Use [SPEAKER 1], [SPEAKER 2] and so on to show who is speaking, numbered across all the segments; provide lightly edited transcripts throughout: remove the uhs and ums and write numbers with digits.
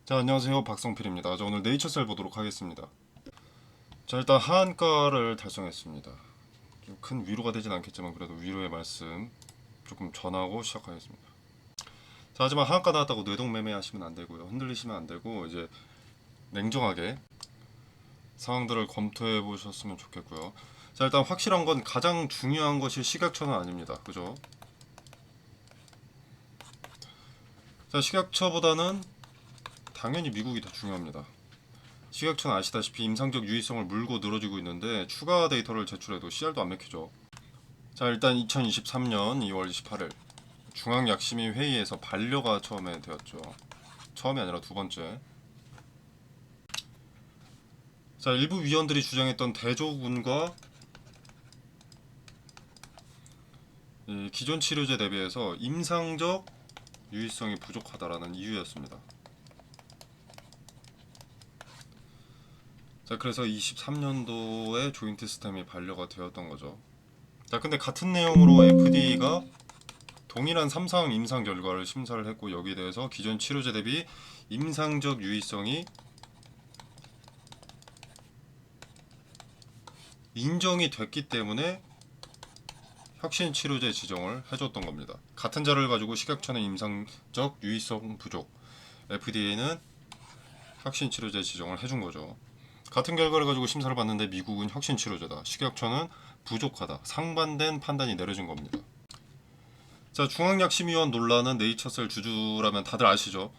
[SPEAKER 1] 자, 안녕하세요. 박성필입니다. 자, 오늘 네이처셀 보도록 하겠습니다. 자, 일단 하한가를 달성했습니다. 좀 큰 위로가 되진 않겠지만 그래도 위로의 말씀 조금 전하고 시작하겠습니다. 자, 하지만 하한가 나왔다고 뇌동매매 하시면 안 되고요. 흔들리시면 안 되고 이제 냉정하게 상황들을 검토해 보셨으면 좋겠고요. 자, 일단 확실한 건 가장 중요한 것이 식약처는 아닙니다. 그죠? 자, 식약처보다는 당연히 미국이 더 중요합니다. 식약처는 아시다시피 임상적 유의성을 물고 늘어지고 있는데 추가 데이터를 제출해도 씨알도 안 맥히죠. 자, 일단 2023년 2월 28일 중앙약심위 회의에서 반려가 처음에 되었죠. 처음이 아니라 두 번째. 자, 일부 위원들이 주장했던 대조군과 이 기존 치료제 대비해서 임상적 유의성이 부족하다라는 이유였습니다. 자, 그래서 23년도에 조인트 스템이 반려가 되었던 거죠. 자, 근데 같은 내용으로 FDA가 동일한 3상 임상 결과를 심사를 했고 여기에 대해서 기존 치료제 대비 임상적 유의성이 인정이 됐기 때문에 혁신 치료제 지정을 해줬던 겁니다. 같은 자료를 가지고 식약처는 임상적 유의성 부족, FDA는 혁신 치료제 지정을 해준 거죠. 같은 결과를 가지고 심사를 받는데 미국은 혁신 치료제다, 식약처는 부족하다, 상반된 판단이 내려진 겁니다. 자, 중앙약심위원 논란은 네이처셀 주주라면 다들 아시죠?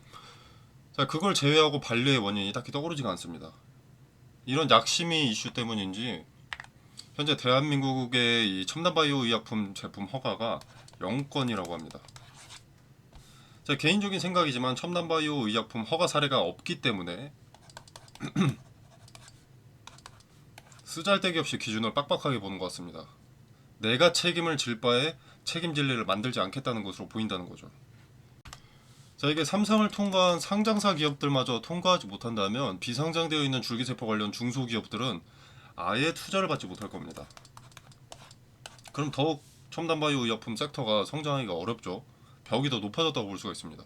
[SPEAKER 1] 자, 그걸 제외하고 반려의 원인이 딱히 떠오르지가 않습니다. 이런 약심위 이슈 때문인지 현재 대한민국의 이 첨단 바이오 의약품 제품 허가가 0건이라고 합니다. 제 개인적인 생각이지만 첨단 바이오 의약품 허가 사례가 없기 때문에 쓰잘데기 없이 기준을 빡빡하게 보는 것 같습니다. 내가 책임을 질 바에 책임질 일을 만들지 않겠다는 것으로 보인다는 거죠. 자, 이게 삼성을 통과한 상장사 기업들마저 통과하지 못한다면 비상장되어 있는 줄기세포 관련 중소기업들은 아예 투자를 받지 못할 겁니다. 그럼 더욱 첨단 바이오 의약품 섹터가 성장하기가 어렵죠. 벽이 더 높아졌다고 볼 수가 있습니다.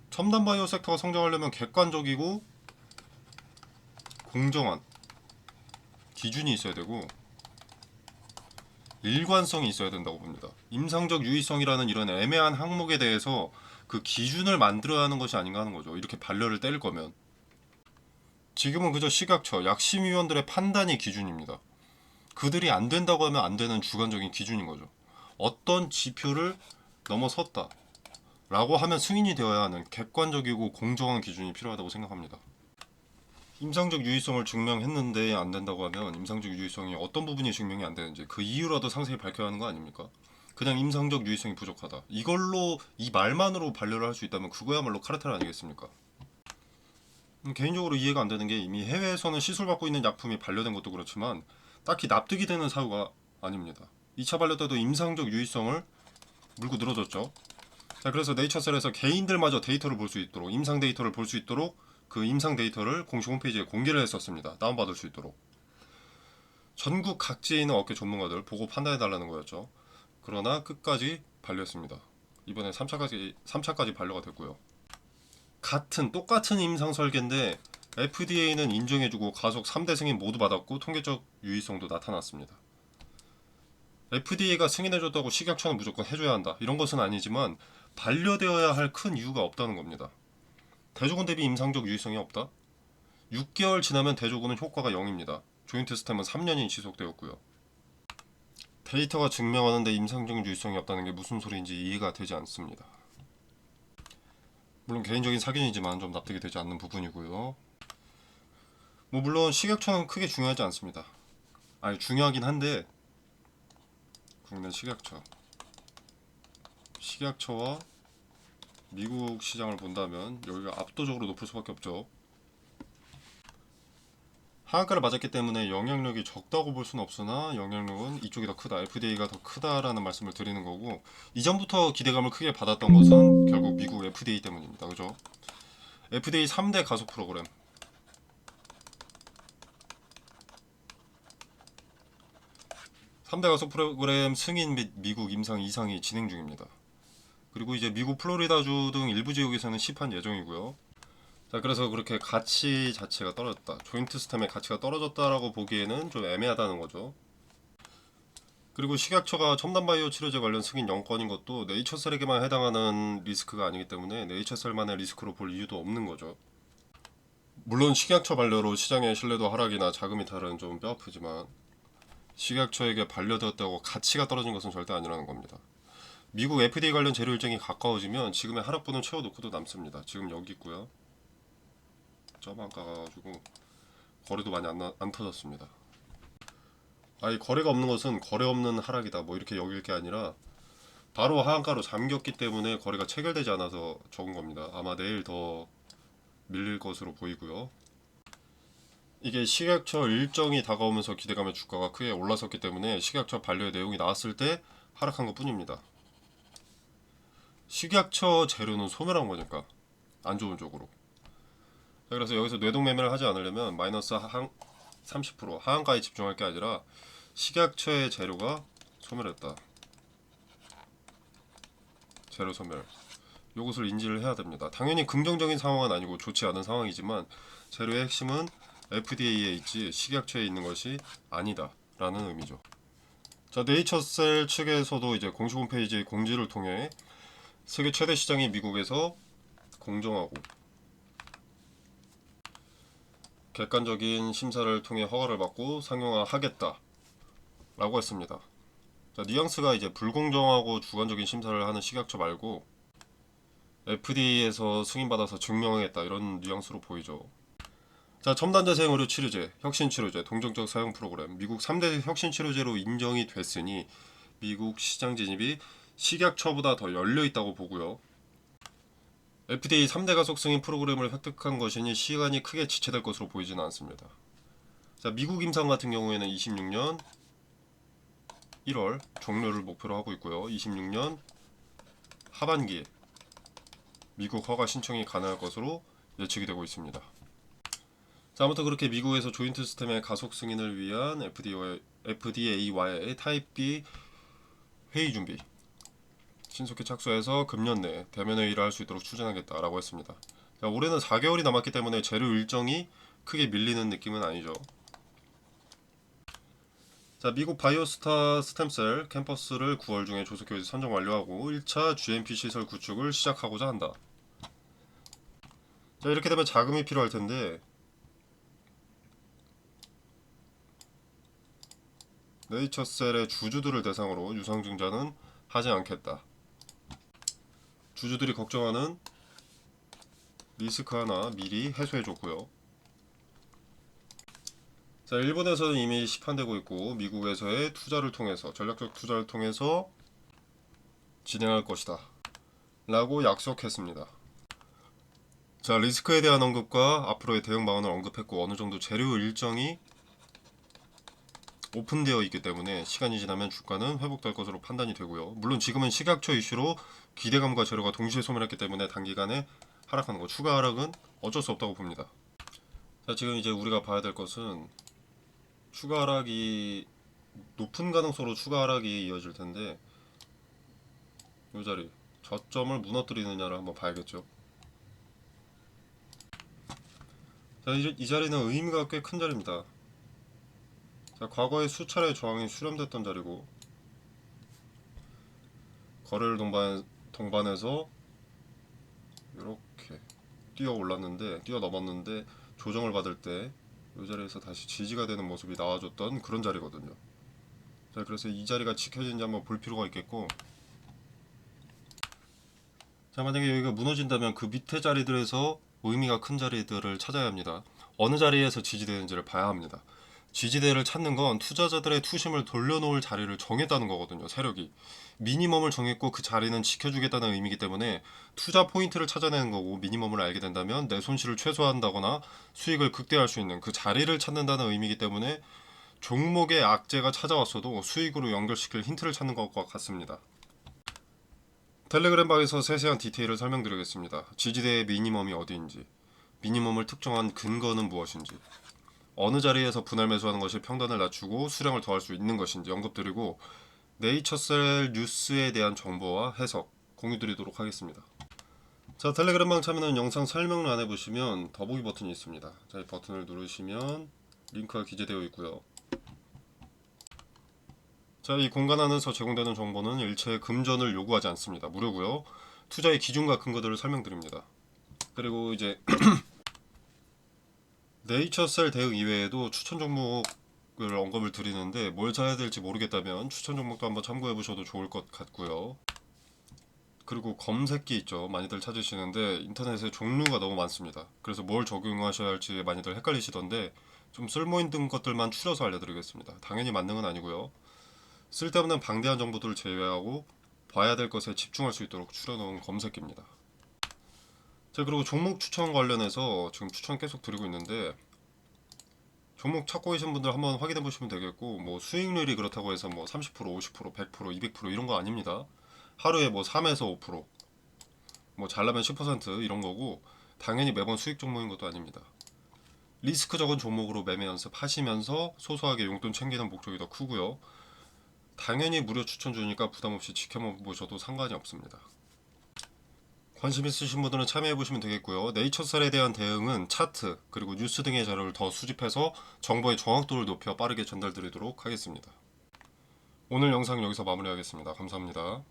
[SPEAKER 1] 첨단 바이오 섹터가 성장하려면 객관적이고 공정한 기준이 있어야 되고 일관성이 있어야 된다고 봅니다. 임상적 유의성이라는 이런 애매한 항목에 대해서 그 기준을 만들어야 하는 것이 아닌가 하는 거죠. 이렇게 반려를 때릴 거면. 지금은 그저 식약처, 약심위원들의 판단이 기준입니다. 그들이 안 된다고 하면 안 되는 주관적인 기준인 거죠. 어떤 지표를 넘어섰다 라고 하면 승인이 되어야 하는 객관적이고 공정한 기준이 필요하다고 생각합니다. 임상적 유의성을 증명했는데 안 된다고 하면 임상적 유의성이 어떤 부분이 증명이 안 되는지 그 이유라도 상세히 밝혀야 하는 거 아닙니까? 그냥 임상적 유의성이 부족하다, 이걸로 이 말만으로 반려를 할 수 있다면 그거야말로 카르텔 아니겠습니까? 개인적으로 이해가 안 되는 게 이미 해외에서는 시술받고 있는 약품이 반려된 것도 그렇지만 딱히 납득이 되는 사유가 아닙니다. 2차 반려 때도 임상적 유의성을 물고 늘어졌죠. 자, 그래서 네이처셀에서 개인들마저 데이터를 볼 수 있도록, 임상 데이터를 볼 수 있도록 그 임상 데이터를 공식 홈페이지에 공개를 했었습니다. 다운받을 수 있도록. 전국 각지에 있는 업계 전문가들 보고 판단해달라는 거였죠. 그러나 끝까지 반려했습니다. 이번에 3차까지 반려가 됐고요. 똑같은 임상 설계인데 FDA는 인정해주고 가속 3대 승인 모두 받았고 통계적 유의성도 나타났습니다. FDA가 승인해줬다고 식약처는 무조건 해줘야 한다, 이런 것은 아니지만 반려되어야 할 큰 이유가 없다는 겁니다. 대조군 대비 임상적 유의성이 없다? 6개월 지나면 대조군은 효과가 0입니다. 조인트 스템은 3년이 지속되었고요. 데이터가 증명하는데 임상적 유의성이 없다는 게 무슨 소리인지 이해가 되지 않습니다. 물론 개인적인 사견이지만 좀 납득이 되지 않는 부분이고요. 물론 식약처는 크게 중요하지 않습니다. 아니, 중요하긴 한데 국내 식약처와 미국 시장을 본다면 여기가 압도적으로 높을 수밖에 없죠. 하한가를 맞았기 때문에 영향력이 적다고 볼 수는 없으나 영향력은 이쪽이 더 크다, FDA가 더 크다라는 말씀을 드리는 거고, 이전부터 기대감을 크게 받았던 것은 결국 미국 FDA 때문입니다. 그죠? FDA 3대 가속 프로그램, 3대 가속 프로그램 승인 및 미국 임상 이상이 진행 중입니다. 그리고 이제 미국 플로리다주 등 일부 지역에서는 시판 예정이고요. 자, 그래서 그렇게 가치 자체가 떨어졌다. 조인트 스템의 가치가 떨어졌다라고 보기에는 좀 애매하다는 거죠. 그리고 식약처가 첨단바이오 치료제 관련 승인 영건인 것도 네이처셀에게만 해당하는 리스크가 아니기 때문에 네이처셀만의 리스크로 볼 이유도 없는 거죠. 물론 식약처 반려로 시장의 신뢰도 하락이나 자금 이탈은 좀 뼈아프지만 식약처에게 반려되었다고 가치가 떨어진 것은 절대 아니라는 겁니다. 미국 FDA 관련 재료 일정이 가까워지면 지금의 하락분을 채워놓고도 남습니다. 지금 여기 있고요. 점 한가가지고 거래도 많이 안 터졌습니다. 아니, 거래가 없는 것은 거래 없는 하락이다 뭐 이렇게 여길 게 아니라 바로 하한가로 잠겼기 때문에 거래가 체결되지 않아서 적은 겁니다. 아마 내일 더 밀릴 것으로 보이고요. 이게 식약처 일정이 다가오면서 기대감에 주가가 크게 올라섰기 때문에 식약처 반려의 내용이 나왔을 때 하락한 것 뿐입니다. 식약처 재료는 소멸한 거니까 안 좋은 쪽으로. 그래서 여기서 뇌동매매를 하지 않으려면 마이너스 30% 하한가에 집중할 게 아니라 식약처의 재료가 소멸했다. 재료 소멸. 이것을 인지를 해야 됩니다. 당연히 긍정적인 상황은 아니고 좋지 않은 상황이지만 재료의 핵심은 FDA에 있지 식약처에 있는 것이 아니다 라는 의미죠. 자, 네이처셀 측에서도 이제 공식 홈페이지 공지를 통해 세계 최대 시장이 미국에서 공정하고 객관적인 심사를 통해 허가를 받고 상용화하겠다 라고 했습니다. 자, 뉘앙스가 이제 불공정하고 주관적인 심사를 하는 식약처 말고 FDA에서 승인받아서 증명하겠다 이런 뉘앙스로 보이죠. 자, 첨단 재생 의료 치료제, 혁신 치료제, 동정적 사용 프로그램, 미국 3대 혁신 치료제로 인정이 됐으니 미국 시장 진입이 식약처보다 더 열려 있다고 보고요. FDA 3대 가속 승인 프로그램을 획득한 것이니 시간이 크게 지체될 것으로 보이지는 않습니다. 자, 미국 임상 같은 경우에는 26년 1월 종료를 목표로 하고 있고요. 26년 하반기에 미국 허가 신청이 가능할 것으로 예측이 되고 있습니다. 자, 아무튼 그렇게 미국에서 조인트 시스템의 가속 승인을 위한 FDA와의 타입 B 회의 준비 신속히 착수해서 금년 내 대면 회의를 할 수 있도록 추진하겠다라고 했습니다. 자, 올해는 4개월이 남았기 때문에 재료 일정이 크게 밀리는 느낌은 아니죠. 자, 미국 바이오스타 스템셀 캠퍼스를 9월 중에 조속교에서 선정 완료하고 1차 GMP 시설 구축을 시작하고자 한다. 자, 이렇게 되면 자금이 필요할 텐데 네이처셀의 주주들을 대상으로 유상증자는 하지 않겠다. 주주들이 걱정하는 리스크 하나 미리 해소해줬고요. 자, 일본에서는 이미 시판되고 있고 미국에서의 투자를 통해서 전략적 투자를 통해서 진행할 것이다 라고 약속했습니다. 자, 리스크에 대한 언급과 앞으로의 대응 방안을 언급했고 어느 정도 재료 일정이 오픈되어 있기 때문에 시간이 지나면 주가는 회복될 것으로 판단이 되고요. 물론 지금은 식약처 이슈로 기대감과 재료가 동시에 소멸했기 때문에 단기간에 하락하는 거 추가 하락은 어쩔 수 없다고 봅니다. 자, 지금 이제 우리가 봐야 될 것은 추가 하락이 높은 가능성으로 추가 하락이 이어질 텐데 이 자리 저점을 무너뜨리느냐를 한번 봐야겠죠. 자, 이 자리는 의미가 꽤 큰 자리입니다. 자, 과거에 수차례 저항이 수렴됐던 자리고 거래를 동반해서 이렇게 뛰어 올랐는데 뛰어 넘었는데 조정을 받을 때 이 자리에서 다시 지지가 되는 모습이 나와줬던 그런 자리거든요. 자, 그래서 이 자리가 지켜지는지 한번 볼 필요가 있겠고, 자, 만약에 여기가 무너진다면 그 밑에 자리들에서 의미가 큰 자리들을 찾아야 합니다. 어느 자리에서 지지되는지를 봐야 합니다. 지지대를 찾는 건 투자자들의 투심을 돌려놓을 자리를 정했다는 거거든요. 세력이 미니멈을 정했고 그 자리는 지켜주겠다는 의미이기 때문에 투자 포인트를 찾아내는 거고, 미니멈을 알게 된다면 내 손실을 최소화한다거나 수익을 극대화할 수 있는 그 자리를 찾는다는 의미이기 때문에 종목의 악재가 찾아왔어도 수익으로 연결시킬 힌트를 찾는 것과 같습니다. 텔레그램 방에서 세세한 디테일을 설명드리겠습니다. 지지대의 미니멈이 어디인지, 미니멈을 특정한 근거는 무엇인지, 어느 자리에서 분할 매수하는 것이 평단을 낮추고 수량을 더할 수 있는 것인지 언급드리고, 네이처셀 뉴스에 대한 정보와 해석 공유드리도록 하겠습니다. 자, 텔레그램방 참여는 영상 설명란에 보시면 더보기 버튼이 있습니다. 자, 이 버튼을 누르시면 링크가 기재되어 있고요. 자, 이 공간 안에서 제공되는 정보는 일체 금전을 요구하지 않습니다. 무료고요. 투자의 기준과 근거들을 설명드립니다. 그리고 이제 네이처셀 대응 이외에도 추천 종목을 언급을 드리는데 뭘 사야 될지 모르겠다면 추천 종목도 한번 참고해 보셔도 좋을 것 같고요. 그리고 검색기 있죠. 많이들 찾으시는데 인터넷에 종류가 너무 많습니다. 그래서 뭘 적용하셔야 할지 많이들 헷갈리시던데 좀 쓸모있는 것들만 추려서 알려드리겠습니다. 당연히 만능은 아니고요. 쓸데없는 방대한 정보들을 제외하고 봐야 될 것에 집중할 수 있도록 추려놓은 검색기입니다. 자, 그리고 종목 추천 관련해서 지금 추천 계속 드리고 있는데 종목 찾고 계신 분들 한번 확인해 보시면 되겠고, 뭐 수익률이 그렇다고 해서 뭐 30%, 50%, 100%, 200% 이런 거 아닙니다. 하루에 뭐 3에서 5%, 뭐 잘나면 10% 이런 거고, 당연히 매번 수익 종목인 것도 아닙니다. 리스크 적은 종목으로 매매 연습하시면서 소소하게 용돈 챙기는 목적이 더 크고요. 당연히 무료 추천 주니까 부담 없이 지켜보셔도 상관이 없습니다. 관심 있으신 분들은 참여해 보시면 되겠고요. 네이처셀에 대한 대응은 차트 그리고 뉴스 등의 자료를 더 수집해서 정보의 정확도를 높여 빠르게 전달드리도록 하겠습니다. 오늘 영상 여기서 마무리하겠습니다. 감사합니다.